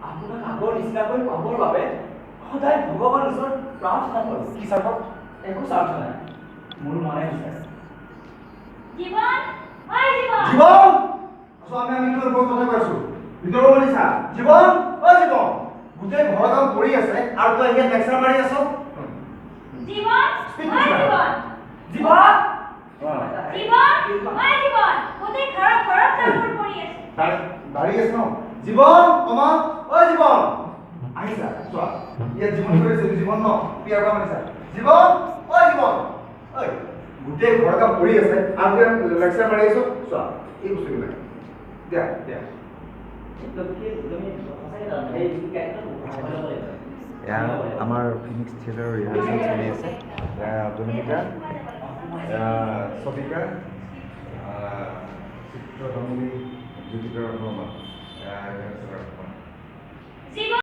আপোনাক আগৰ নিচিনাকৈ পাবৰ বাবে সদায় ভগৱানৰ ওচৰত প্ৰাৰ্থনা কৰোঁ। কি স্বাৰ্থ? একো স্বাৰ্থ নাই, মোৰ মনে বিচাৰে। জীৱন, ঐ জীৱন। জীৱন! আছো আমি তোৰ ওপৰত কথা কৈ আছো। ভিতৰৰ পৰা চা। জীৱন, ঐ জীৱন! গোটেই ঘৰৰ কাম কৰি আছে আৰু তই ইয়াত লেকচাৰ মাৰি আছ। জীৱন, ঐ জীৱন। জীৱন! জীৱন, ঐ জীৱন। গোটেই ঘৰৰ কামবোৰ কৰি আছে। বাঢ়ি আছে ন? জীৱন, কমা, ঐ জীৱন! আহিছা, চোৱা। ইয়াত জীৱন কৰি আছে, জীৱন ন? পিয়াৰ পৰা মাৰিছা। জীৱন, ঐ জীৱন! ঐ, গোটেই ঘৰৰ কাম কৰি আছে আৰু তই লেকচাৰ মাৰি আছ। চোৱা, এই বস্তুবিলাক দিয়া দিয়া। আমাৰ ফিনিক্স থিয়েটাৰৰ ৰিহাৰ্চেল চলি আছে। জনমিতা, ছবিকা, চিত্ৰ, জ্যোতিকা,